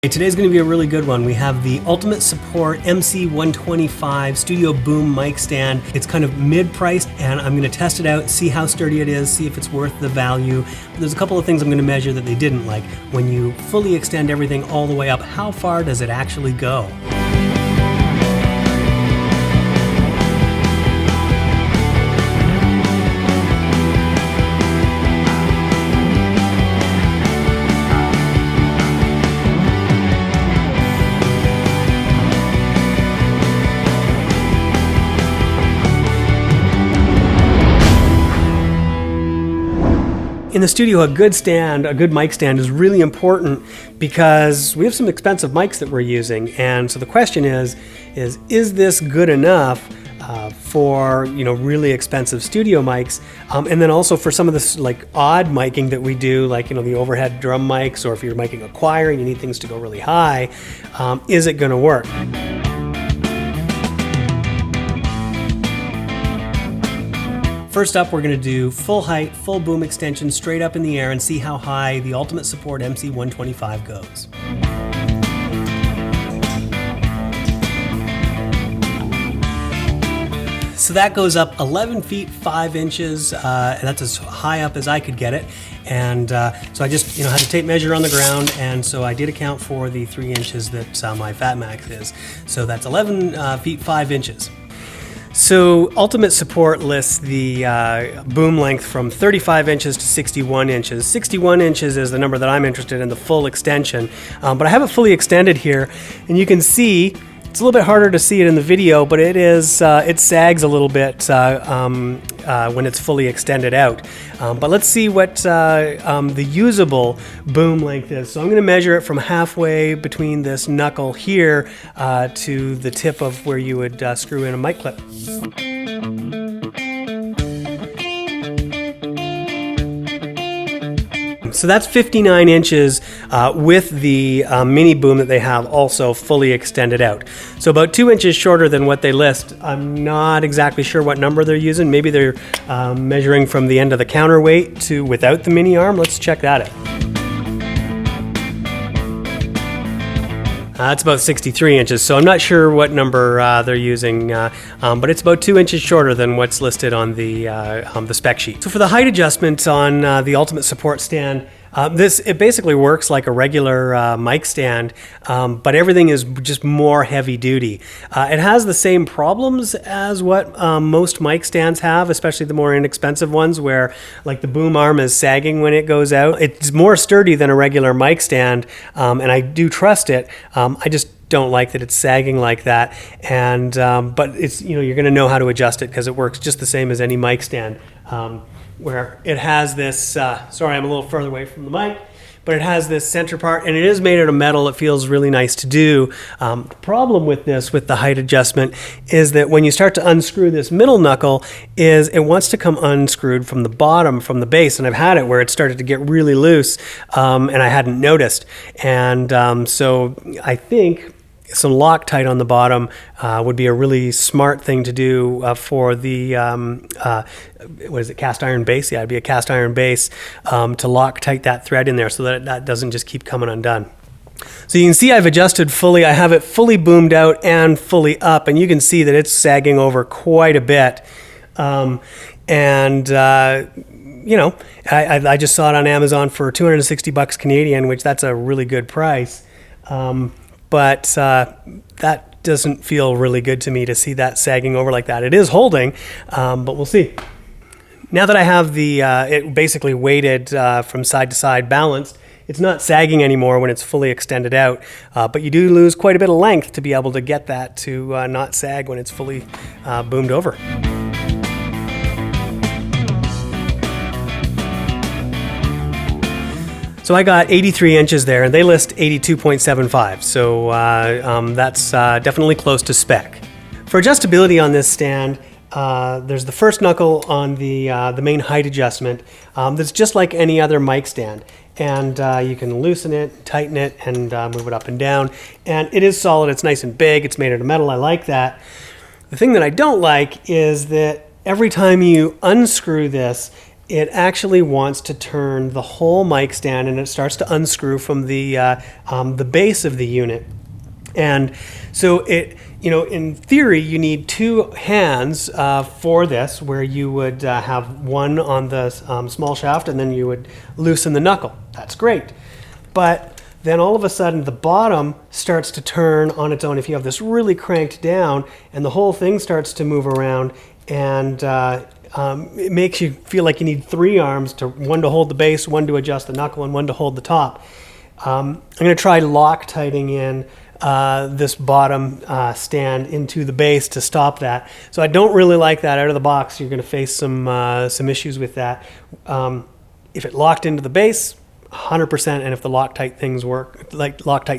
Hey, today's going to be a really good one. We have the Ultimate Support MC-125 Studio Boom mic stand. It's kind of mid-priced, and I'm going to test it out, see how sturdy it is, see if it's worth the value. There's a couple of things I'm going to measure that they didn't like. When you fully extend everything all the way up, how far does it actually go? In the studio, a good mic stand is really important because we have some expensive mics that we're using. And so the question is this good enough for really expensive studio mics, and then also for some of this like odd miking that we do, like the overhead drum mics, or if you're miking a choir and you need things to go really high, is it going to work? First up, we're going to do full height, full boom extension straight up in the air and see how high the Ultimate Support MC-125 goes. So that goes up 11 feet 5 inches, and that's as high up as I could get it. And so I just had to tape measure on the ground, and so I did account for the 3 inches that my Fat Max is. So that's 11 feet 5 inches. So Ultimate Support lists the boom length from 35 inches to 61 inches. 61 inches is the number that I'm interested in, the full extension. But I have it fully extended here, and you can see it's a little bit harder to see it in the video, but it sags a little bit when it's fully extended out. But let's see what the usable boom length is. So I'm going to measure it from halfway between this knuckle here to the tip of where you would screw in a mic clip. So that's 59 inches with the mini boom that they have also fully extended out. So about 2 inches shorter than what they list. I'm not exactly sure what number they're using. Maybe they're measuring from the end of the counterweight to without the mini arm. Let's check that out. That's about 63 inches, so I'm not sure what number they're using, but it's about 2 inches shorter than what's listed on the spec sheet. So for the height adjustment on the Ultimate Support stand, it basically works like a regular mic stand, but everything is just more heavy duty. It has the same problems as what most mic stands have, especially the more inexpensive ones where like the boom arm is sagging when it goes out. It's more sturdy than a regular mic stand, and I do trust it. I just don't like that it's sagging like that, and but it's you're going to know how to adjust it because it works just the same as any mic stand. Where it has this, sorry I'm a little further away from the mic, but it has this center part, and it is made out of metal. It feels really nice to do. The problem with this, with the height adjustment, is that when you start to unscrew this middle knuckle, is it wants to come unscrewed from the bottom, from the base, and I've had it where it started to get really loose, and I hadn't noticed. And so I think some Loctite on the bottom would be a really smart thing to do for the cast iron base? Yeah, it'd be a cast iron base to Loctite that thread in there so that that doesn't just keep coming undone. So you can see I've adjusted fully. I have it fully boomed out and fully up, and you can see that it's sagging over quite a bit. I just saw it on Amazon for $260 Canadian, which that's a really good price. But that doesn't feel really good to me to see that sagging over like that. It is holding, but we'll see. Now that I have it basically weighted from side to side balanced, it's not sagging anymore when it's fully extended out, but you do lose quite a bit of length to be able to get that to not sag when it's fully boomed over. So I got 83 inches there, and they list 82.75, so that's definitely close to spec. For adjustability on this stand, there's the first knuckle on the main height adjustment that's just like any other mic stand, and you can loosen it, tighten it, and move it up and down, and it is solid. It's nice and big. It's made out of metal. I like that. The thing that I don't like is that every time you unscrew this, it actually wants to turn the whole mic stand, and it starts to unscrew from the base of the unit. And so in theory, you need two hands for this, where you would have one on the small shaft, and then you would loosen the knuckle. That's great. But then all of a sudden, the bottom starts to turn on its own if you have this really cranked down, and the whole thing starts to move around, and it makes you feel like you need three arms, one to hold the base, one to adjust the knuckle, and one to hold the top. I'm going to try Loctiting in this bottom stand into the base to stop that. So I don't really like that out of the box. You're going to face some issues with that. If it locked into the base, 100%, and if the Loctite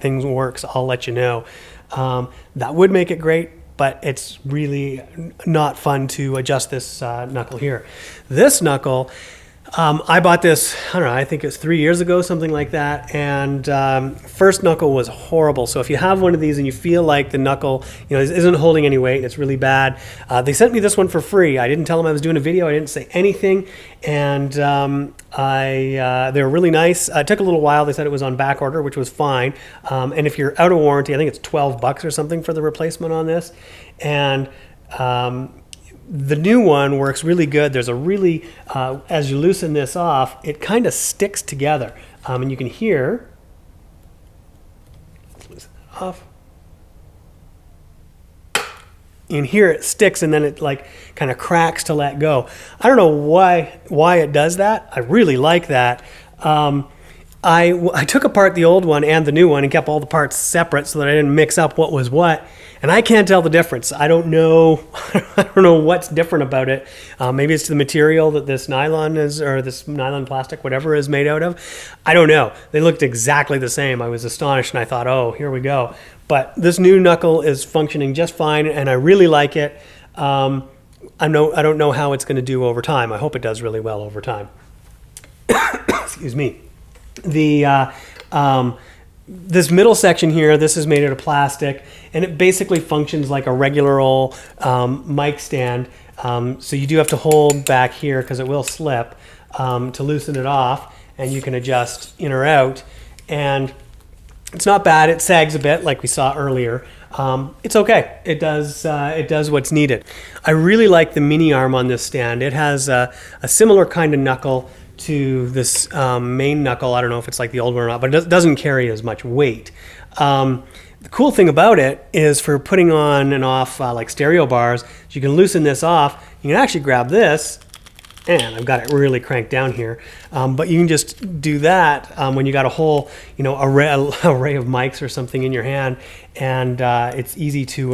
things works, I'll let you know. That would make it great, but it's really not fun to adjust this knuckle here. This knuckle, I bought this, I don't know, I think it's 3 years ago, something like that, and first knuckle was horrible. So if you have one of these and you feel like the knuckle isn't holding any weight and it's really bad, they sent me this one for free. I didn't tell them I was doing a video, I didn't say anything, and they were really nice. It took a little while. They said it was on back order, which was fine, and if you're out of warranty, I think it's $12 or something for the replacement on this. And the new one works really good. There's a really, as you loosen this off, it kind of sticks together. And you can hear, loosen it off. You can hear it sticks, and then it like kind of cracks to let go. I don't know why it does that. I really like that. I took apart the old one and the new one and kept all the parts separate so that I didn't mix up what was what. And I can't tell the difference. I don't know. I don't know what's different about it. Maybe it's the material that this nylon is, or this nylon plastic, whatever, is made out of. I don't know. They looked exactly the same. I was astonished, and I thought, oh, here we go. But this new knuckle is functioning just fine, and I really like it. I don't know how it's going to do over time. I hope it does really well over time. Excuse me. This middle section here, this is made out of plastic, and it basically functions like a regular old mic stand. So you do have to hold back here because it will slip to loosen it off, and you can adjust in or out. And it's not bad. It sags a bit like we saw earlier. It's okay. It does what's needed. I really like the mini arm on this stand. It has a similar kind of knuckle to this main knuckle. I don't know if it's like the old one or not, but it doesn't carry as much weight. The cool thing about it is for putting on and off like stereo bars, you can loosen this off. You can actually grab this, and I've got it really cranked down here, but you can just do that when you got a whole array of mics or something in your hand, and it's easy to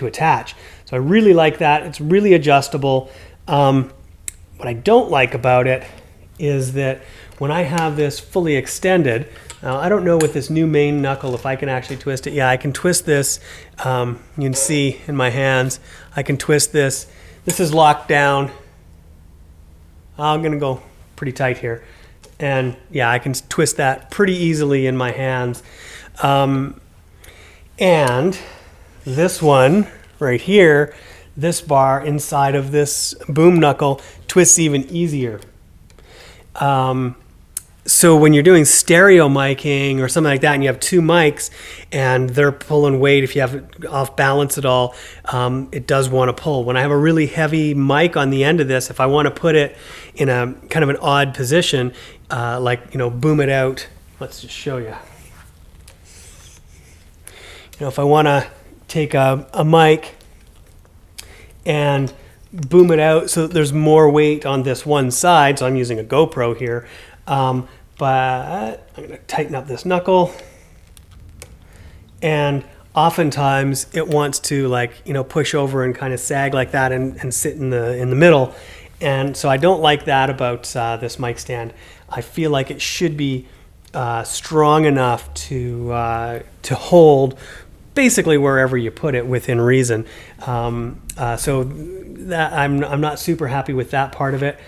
attach. So I really like that. It's really adjustable. What I don't like about it is that when I have this fully extended, now I don't know with this new main knuckle if I can actually twist it. Yeah, I can twist this. You can see in my hands, I can twist this. This is locked down. I'm gonna go pretty tight here. And yeah, I can twist that pretty easily in my hands. And this one right here, this bar inside of this boom knuckle twists even easier. So when you're doing stereo miking or something like that, and you have two mics and they're pulling weight, if you have it off balance at all, it does want to pull. When I have a really heavy mic on the end of this, if I want to put it in a kind of an odd position, like, boom it out, let's just show you. If I want to take a mic and boom it out so that there's more weight on this one side, so I'm using a GoPro here, but I'm going to tighten up this knuckle, and oftentimes it wants to push over and kind of sag like that and sit in the middle, and so I don't like that about this mic stand. I feel like it should be strong enough to hold basically wherever you put it within reason. So that I'm not super happy with that part of it.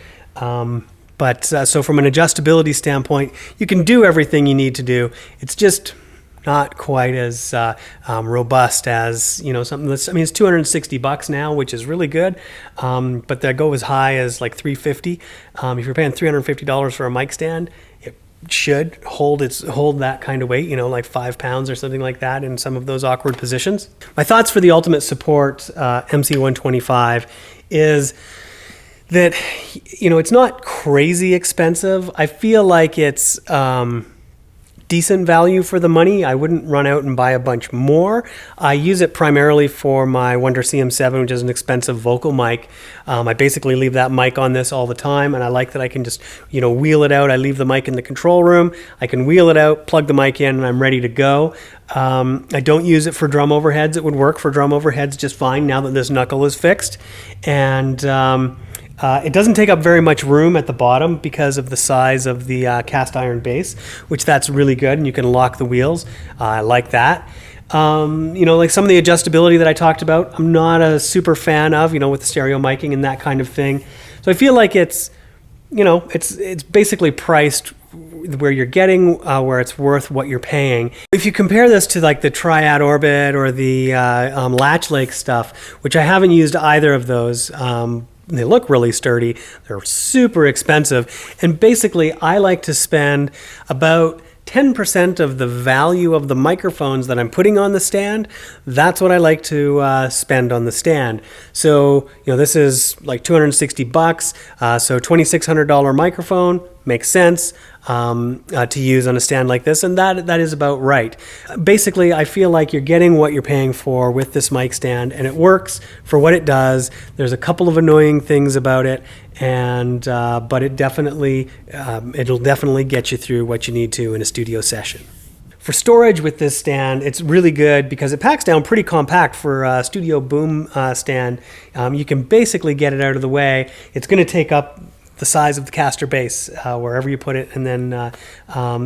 But so from an adjustability standpoint, you can do everything you need to do. It's just not quite as robust as, you know, something that's, I mean, it's $260 now, which is really good, but they go as high as like $350. If you're paying $350 for a mic stand, it should hold that kind of weight, you know, like 5 pounds or something like that in some of those awkward positions. My thoughts for the Ultimate Support MC-125 is that, you know, it's not crazy expensive. I feel like it's decent value for the money. I wouldn't run out and buy a bunch more. I use it primarily for my Wonder CM7, which is an expensive vocal mic. I basically leave that mic on this all the time, and I like that I can just, you know, wheel it out. I leave the mic in the control room. I can wheel it out, plug the mic in, and I'm ready to go. I don't use it for drum overheads. It would work for drum overheads just fine now that this knuckle is fixed. And it doesn't take up very much room at the bottom because of the size of the cast iron base, which that's really good, and you can lock the wheels. I like that. You know, like some of the adjustability that I talked about, I'm not a super fan of, you know, with the stereo miking and that kind of thing. So I feel like it's, you know, it's basically priced where you're getting where it's worth what you're paying. If you compare this to like the Triad Orbit or the Latch Lake stuff, which I haven't used either of those, they look really sturdy. They're super expensive. And basically, I like to spend about 10% of the value of the microphones that I'm putting on the stand. That's what I like to spend on the stand. So, you know, this is like $260, so $2,600 microphone makes sense to use on a stand like this, and that is about right. Basically, I feel like you're getting what you're paying for with this mic stand, and it works for what it does. There's a couple of annoying things about it, and but it definitely it'll definitely get you through what you need to in a studio session. For storage with this stand, it's really good because it packs down pretty compact for a studio boom stand. You can basically get it out of the way. It's going to take up the size of the caster base wherever you put it, and then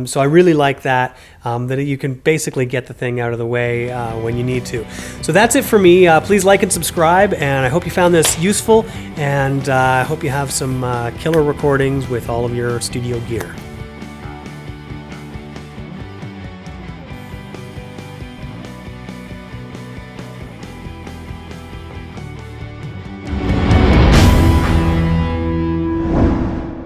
so I really like that that you can basically get the thing out of the way when you need to. So that's it for me. Please like and subscribe, and I hope you found this useful, and I hope you have some killer recordings with all of your studio gear.